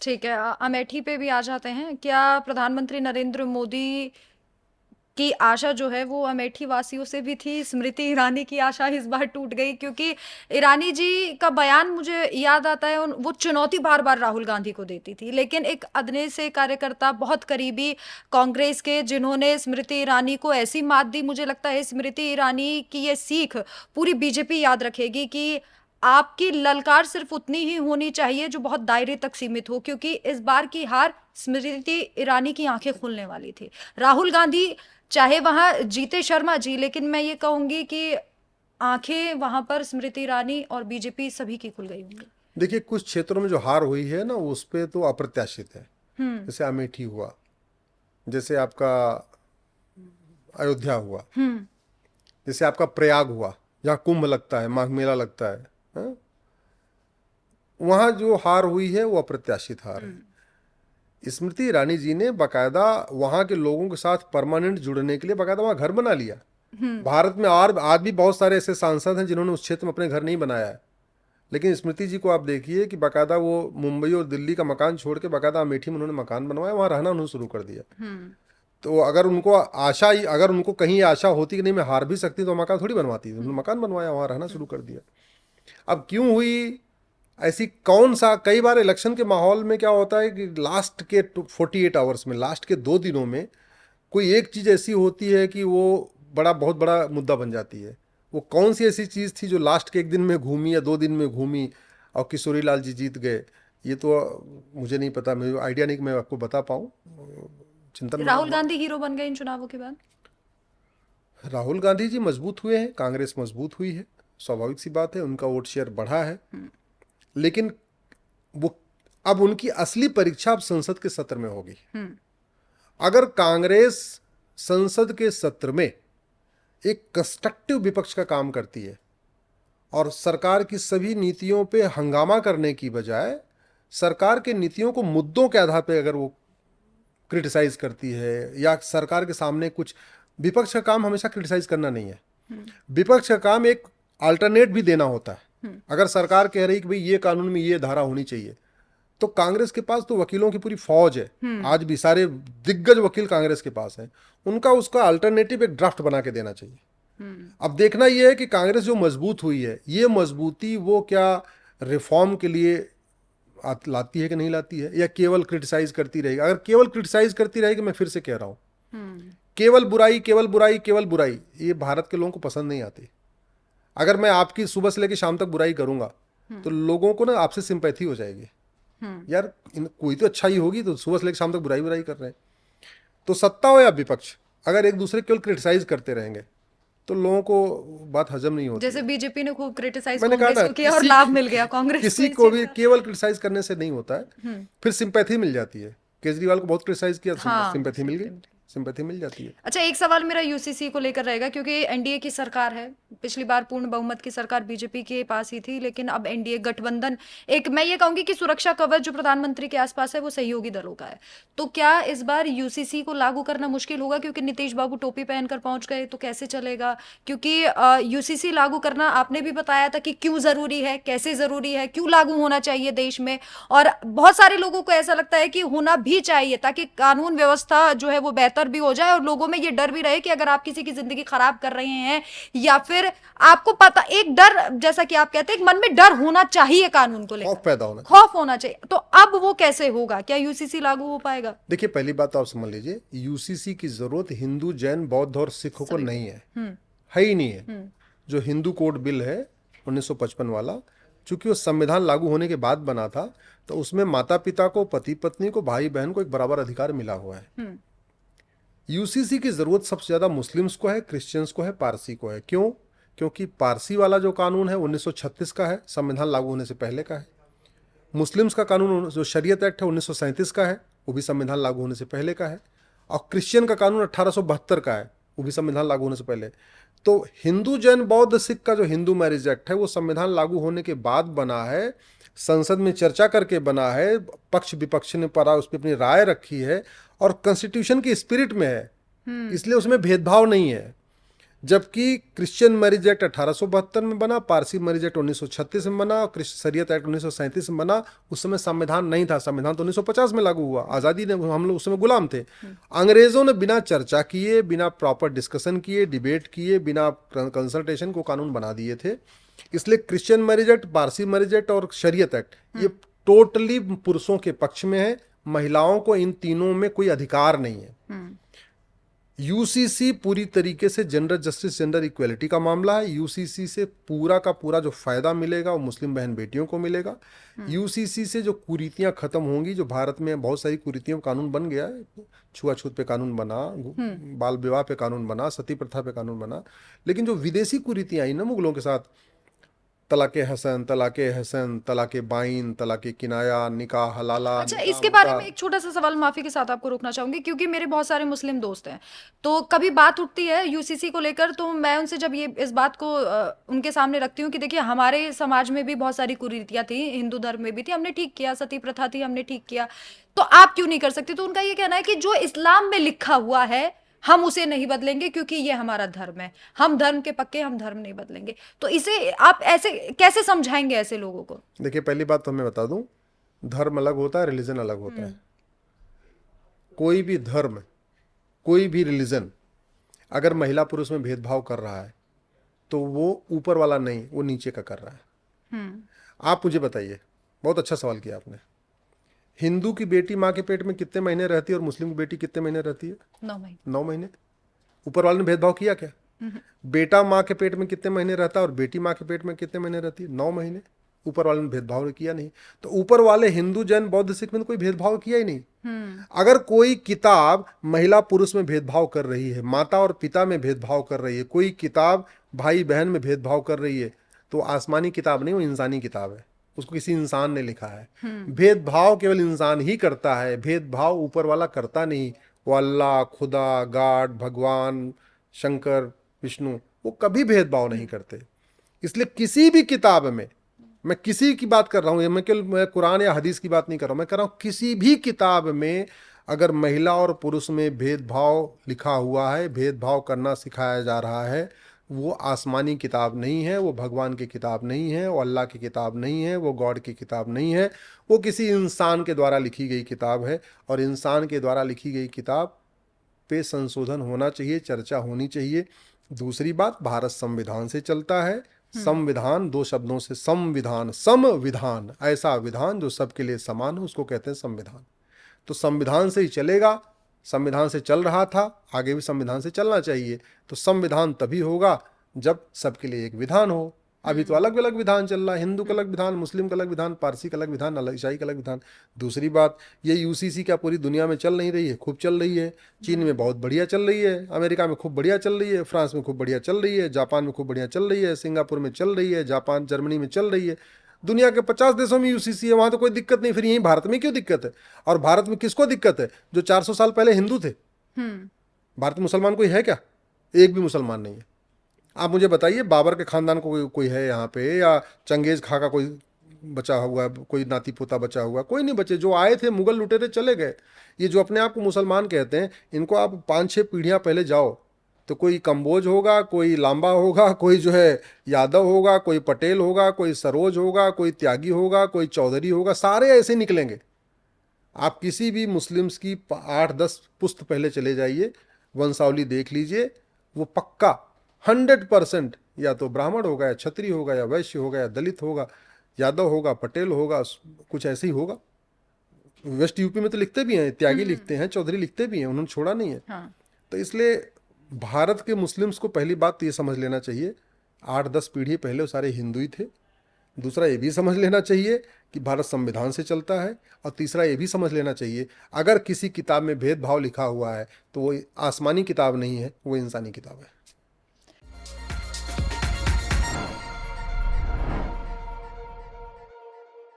ठीक है, अमेठी पे भी आ जाते हैं। क्या प्रधानमंत्री नरेंद्र मोदी की आशा जो है वो अमेठी वासियों से भी थी? स्मृति ईरानी की आशा इस बार टूट गई, क्योंकि ईरानी जी का बयान मुझे याद आता है, वो चुनौती बार बार राहुल गांधी को देती थी, लेकिन एक अदने से कार्यकर्ता, बहुत करीबी कांग्रेस के, जिन्होंने स्मृति ईरानी को ऐसी मात दी, मुझे लगता है स्मृति ईरानी की ये सीख पूरी बीजेपी याद रखेगी कि आपकी ललकार सिर्फ उतनी ही होनी चाहिए जो बहुत दायरे तक सीमित हो, क्योंकि इस बार की हार स्मृति ईरानी की आंखें खुलने वाली थी। राहुल गांधी चाहे वहां जीते शर्मा जी, लेकिन मैं ये कहूंगी कि आंखें वहां पर स्मृति ईरानी और बीजेपी सभी की खुल गई होंगी। देखिए, कुछ क्षेत्रों में जो हार हुई है ना, उस पे तो अप्रत्याशित है। हम्म। जैसे अमेठी हुआ, जैसे आपका अयोध्या हुआ, हम्म। जैसे आपका प्रयाग हुआ, जहाँ कुंभ लगता है, माघ मेला लगता है, हाँ? वहाँ जो हार हुई है वो अप्रत्याशित हार है। स्मृति ईरानी जी ने बाकायदा वहाँ के लोगों के साथ परमानेंट जुड़ने के लिए बाकायदा वहाँ घर बना लिया। भारत में और आज भी बहुत सारे ऐसे सांसद हैं जिन्होंने उस क्षेत्र में अपने घर नहीं बनाया है, लेकिन स्मृति जी को आप देखिए कि बाकायदा वो मुंबई और दिल्ली का मकान छोड़ के बाकायदा अमेठी में उन्होंने मकान बनवाया, वहाँ रहना उन्होंने शुरू कर दिया। हम्म। तो अगर उनको कहीं आशा होती कि नहीं मैं हार भी सकती तो मकान थोड़ी बनवाती, उन्होंने मकान बनवाया, वहाँ रहना शुरू कर दिया। अब क्यों हुई ऐसी, कौन सा, कई बार इलेक्शन के माहौल में क्या होता है कि लास्ट के 48 आवर्स में, लास्ट के 2 दिनों में कोई एक चीज़ ऐसी होती है कि वो बहुत बड़ा मुद्दा बन जाती है। वो कौन सी ऐसी चीज़ थी जो लास्ट के 1 दिन में घूमी या 2 दिन में घूमी और किशोरी लाल जी जीत गए, ये तो मुझे नहीं पता, मुझे आइडिया नहीं कि मैं आपको बता पाऊँ। चिंतन राहुल गांधी हीरो बन गए इन चुनावों के बाद। राहुल गांधी जी मजबूत हुए हैं, कांग्रेस मजबूत हुई है, स्वाभाविक सी बात है, उनका वोट शेयर बढ़ा है। लेकिन वो, अब उनकी असली परीक्षा अब संसद के सत्र में होगी। अगर कांग्रेस संसद के सत्र में एक कंस्ट्रक्टिव विपक्ष का काम करती है और सरकार की सभी नीतियों पे हंगामा करने की बजाय सरकार के नीतियों को मुद्दों के आधार पर अगर वो क्रिटिसाइज करती है, या सरकार के सामने कुछ, विपक्ष का काम हमेशा क्रिटिसाइज करना नहीं है, विपक्ष का काम एक अल्टरनेट भी देना होता है। अगर सरकार कह रही कि भाई ये कानून में ये धारा होनी चाहिए, तो कांग्रेस के पास तो वकीलों की पूरी फौज है, आज भी सारे दिग्गज वकील कांग्रेस के पास हैं, उनका उसका अल्टरनेटिव एक ड्राफ्ट बना के देना चाहिए। अब देखना यह है कि कांग्रेस जो मजबूत हुई है, ये मजबूती वो क्या रिफॉर्म के लिए लाती है कि नहीं लाती है, या केवल क्रिटिसाइज करती रहेगी। अगर केवल क्रिटिसाइज करती रहेगी, मैं फिर से कह रहा हूं, केवल बुराई केवल बुराई केवल बुराई, ये भारत के लोगों को पसंद नहीं आती। अगर मैं आपकी सुबह से लेकर शाम तक बुराई करूंगा तो लोगों को ना आपसे सिंपैथी हो जाएगी, यार कोई तो अच्छा ही होगी, तो सुबह से लेकर शाम तक बुराई बुराई कर रहे हैं। तो सत्ता हो या विपक्ष, अगर एक दूसरे केवल क्रिटिसाइज करते रहेंगे तो लोगों को बात हजम नहीं होती जैसे है। बीजेपी ने खूब क्रिटिसाइज मैंने कहा कांग्रेस ना, को किया और लाभ मिल गया कांग्रेस को किसी इस को चीज भी का। केवल क्रिटिसाइज करने से नहीं होता है, फिर सिंपैथी मिल जाती है। केजरीवाल को बहुत क्रिटिसाइज किया, हाँ, सिंपैथी मिल गई, सिंपैथी मिल जाती है। अच्छा, एक सवाल मेरा यूसीसी को लेकर रहेगा, क्योंकि एनडीए की सरकार है, पिछली बार पूर्ण बहुमत की सरकार बीजेपी के पास ही थी, लेकिन अब एनडीए गठबंधन, एक मैं ये कहूंगी कि सुरक्षा कवच जो प्रधानमंत्री के आसपास है वो सहयोगी दलों का है। तो क्या इस बार यूसीसी को लागू करना मुश्किल होगा, क्योंकि नीतीश बाबू टोपी पहनकर पहुंच गए, तो कैसे चलेगा? क्योंकि यूसीसी लागू करना आपने भी बताया था कि क्यों जरूरी है, कैसे जरूरी है, क्यों लागू होना चाहिए देश में, और बहुत सारे लोगों को ऐसा लगता है कि होना भी चाहिए, ताकि कानून व्यवस्था जो है वो बेहतर भी हो जाए और लोगों में ये डर भी रहे कि अगर आप किसी की जिंदगी खराब कर रहे हैं, या फिर आपको पता, एक डर, जैसा कि आप कहते हैं, मन में डर होना चाहिए कानून को लेकर, खौफ पैदा होना चाहिए। खौफ होना चाहिए। तो अब वो कैसे होगा? क्या यूसीसी लागू हो पाएगा? देखिए, पहली बात तो आप समझ लीजिए, यूसीसी की जरूरत हिंदू, जैन, बौद्ध और सिखों को नहीं है, है ही नहीं है। जो हिंदू कोड बिल है 1955 वाला, चूंकि वो संविधान लागू होने के बाद बना था, तो उसमें माता पिता को, पति पत्नी को, भाई बहन को एक बराबर अधिकार मिला हुआ है। यूसीसी की जरूरत सबसे ज्यादा मुस्लिम्स को है, क्रिश्चियंस को है, पारसी को है। क्यों? क्योंकि पारसी वाला जो कानून है 1936 का है, संविधान लागू होने से पहले का है। मुस्लिम्स का कानून जो शरीयत एक्ट है 1937 का है, वो भी संविधान लागू होने से पहले का है। और क्रिश्चियन का कानून 1872 का है, वो भी संविधान लागू होने से पहले। तो हिंदू, जैन, बौद्ध, सिख का जो हिंदू मैरिज एक्ट है वो संविधान लागू होने के बाद बना है, संसद में चर्चा करके बना है, पक्ष विपक्ष ने पढ़ा, उस पर अपनी राय रखी है और कॉन्स्टिट्यूशन की स्पिरिट में है, इसलिए उसमें भेदभाव नहीं है। जबकि क्रिश्चियन मैरिज एक्ट 1872 में बना, पारसी मैरिज एक्ट 1936 में बना, और शरीयत एक्ट 1937 में बना। उस समय संविधान नहीं था, संविधान तो 1950 में लागू हुआ। आज़ादी ने, हम लोग उस समय गुलाम थे। अंग्रेजों ने बिना चर्चा किए, बिना प्रॉपर डिस्कशन किए, डिबेट किए, बिना कंसल्टेशन को कानून बना दिए थे। इसलिए Christian marriage act, Parsi marriage act और शरीयत एक्ट ये टोटली पुरुषों के पक्ष में है। महिलाओं को इन तीनों में कोई अधिकार नहीं है। यूसीसी पूरी तरीके से जेंडर जस्टिस, जेंडर इक्वलिटी का मामला है। यूसीसी से पूरा का पूरा जो फायदा मिलेगा वो मुस्लिम बहन बेटियों को मिलेगा। यूसीसी से जो कुरीतियां खत्म होंगी, जो भारत में बहुत सारी कुरीतियों का कानून बन गया है, छुआछूत पे कानून बना, बाल विवाह पे कानून बना, सती प्रथा पे कानून बना, लेकिन जो विदेशी कुरीतियां आई ना मुगलों के साथ, तलाके हसन, तलाके हसन, तलाके बाइन, तलाके किनाया, निकाह हलाला, अच्छा, निकाह इसके बारे मुता। में एक छोटा सा सवाल माफी के साथ आपको रोकना चाहूंगी, क्योंकि मेरे बहुत सारे मुस्लिम दोस्त हैं, तो कभी बात उठती है यूसीसी को लेकर, तो मैं उनसे जब ये इस बात को उनके सामने रखती हूँ कि देखिए हमारे समाज में भी बहुत सारी कुरीतियां थी, हिंदू धर्म में भी थी, हमने ठीक किया, सती प्रथा थी, हमने ठीक किया, तो आप क्यों नहीं कर सकते? तो उनका ये कहना है कि जो इस्लाम में लिखा हुआ है हम उसे नहीं बदलेंगे, क्योंकि ये हमारा धर्म है, हम धर्म के पक्के, हम धर्म नहीं बदलेंगे। तो इसे आप ऐसे कैसे समझाएंगे ऐसे लोगों को? देखिए, पहली बात तो मैं बता दूं, धर्म अलग होता है, रिलीजन अलग होता है। कोई भी धर्म, कोई भी रिलीजन अगर महिला पुरुष में भेदभाव कर रहा है तो वो ऊपर वाला नहीं, वो नीचे का कर रहा है। आप मुझे बताइए, बहुत अच्छा सवाल किया आपने। हिंदू की बेटी माँ के पेट में कितने महीने रहती है और मुस्लिम की बेटी कितने महीने रहती है? 9 महीने। 9 महीने। ऊपर वाले ने भेदभाव किया क्या? बेटा माँ के पेट में कितने महीने रहता है और बेटी माँ के पेट में कितने महीने रहती है? 9 महीने। ऊपर वाले ने भेदभाव किया नहीं। तो ऊपर वाले हिंदू, जैन, बौद्ध, सिख में तो कोई भेदभाव किया ही नहीं। अगर कोई किताब महिला पुरुष में भेदभाव कर रही है, माता और पिता में भेदभाव कर रही है, कोई किताब भाई बहन में भेदभाव कर रही है, तो आसमानी किताब नहीं, वो इंसानी किताब है, उसको किसी इंसान ने लिखा है। भेदभाव केवल इंसान ही करता है, भेदभाव ऊपर वाला करता नहीं। वो अल्लाह, खुदा, गॉड, भगवान, शंकर, विष्णु, वो कभी भेदभाव नहीं करते। इसलिए किसी भी किताब में, मैं किसी की बात कर रहा हूँ, मैं केवल मैं कुरान या हदीस की बात नहीं कर रहा हूँ, मैं कर रहा हूँ किसी भी किताब में अगर महिला और पुरुष में भेदभाव लिखा हुआ है, भेदभाव करना सिखाया जा रहा है, वो आसमानी किताब नहीं है, वो भगवान की किताब नहीं है, वो अल्लाह की किताब नहीं है, वो गॉड की किताब नहीं है, वो किसी इंसान के द्वारा लिखी गई किताब है। और इंसान के द्वारा लिखी गई किताब पे संशोधन होना चाहिए, चर्चा होनी चाहिए। दूसरी बात, भारत संविधान से चलता है। संविधान 2 शब्दों से, संविधान, समविधान, ऐसा विधान जो सबके लिए समान हो, उसको कहते हैं संविधान। तो संविधान से ही चलेगा, संविधान से चल रहा था, आगे भी संविधान से चलना चाहिए। तो संविधान तभी होगा जब सबके लिए एक विधान हो। अभी तो अलग अलग विधान चल रहा है, हिंदू का अलग विधान, मुस्लिम का अलग विधान, पारसी का अलग विधान, ईसाई का अलग विधान। दूसरी बात, ये यूसीसी क्या पूरी दुनिया में चल नहीं रही है? खूब चल रही है। चीन में बहुत बढ़िया चल रही है, अमेरिका में खूब बढ़िया चल रही है, फ्रांस में खूब बढ़िया चल रही है, जापान में खूब बढ़िया चल रही है, सिंगापुर में चल रही है, जापान, जर्मनी में चल रही है। दुनिया के 50 देशों में यूसीसी है, वहाँ तो कोई दिक्कत नहीं। फिर यहीं भारत में क्यों दिक्कत है? और भारत में किसको दिक्कत है? जो 400 साल पहले हिंदू थे। भारत में मुसलमान कोई है क्या? एक भी मुसलमान नहीं है। आप मुझे बताइए, बाबर के खानदान को कोई है यहाँ पे, या चंगेज खा का कोई बचा हुआ है, कोई नाती पोता बचा हुआ? कोई नहीं बचे। जो आए थे मुगल लुटेरे चले गए। ये जो अपने आप को मुसलमान कहते हैं, इनको आप 5-6 पीढ़ियाँ पहले जाओ तो कोई कंबोज होगा, कोई लांबा होगा, कोई जो है यादव होगा, कोई पटेल होगा, कोई सरोज होगा, कोई त्यागी होगा, कोई चौधरी होगा, सारे ऐसे निकलेंगे। आप किसी भी मुस्लिम्स की 8-10 पुश्त पहले चले जाइए, वंशावली देख लीजिए, वो पक्का 100% या तो ब्राह्मण होगा, या क्षत्रिय होगा, या वैश्य होगा, या दलित होगा, यादव होगा, पटेल होगा, कुछ ऐसे ही होगा। वेस्ट यूपी में तो लिखते भी हैं, त्यागी लिखते हैं, चौधरी लिखते भी हैं, उन्होंने छोड़ा नहीं है। हाँ। तो इसलिए भारत के मुस्लिम्स को पहली बात तो ये समझ लेना चाहिए, 8-10 पीढ़ी पहले वो सारे हिंदू ही थे। दूसरा ये भी समझ लेना चाहिए कि भारत संविधान से चलता है। और तीसरा ये भी समझ लेना चाहिए, अगर किसी किताब में भेदभाव लिखा हुआ है तो वो आसमानी किताब नहीं है, वो इंसानी किताब है।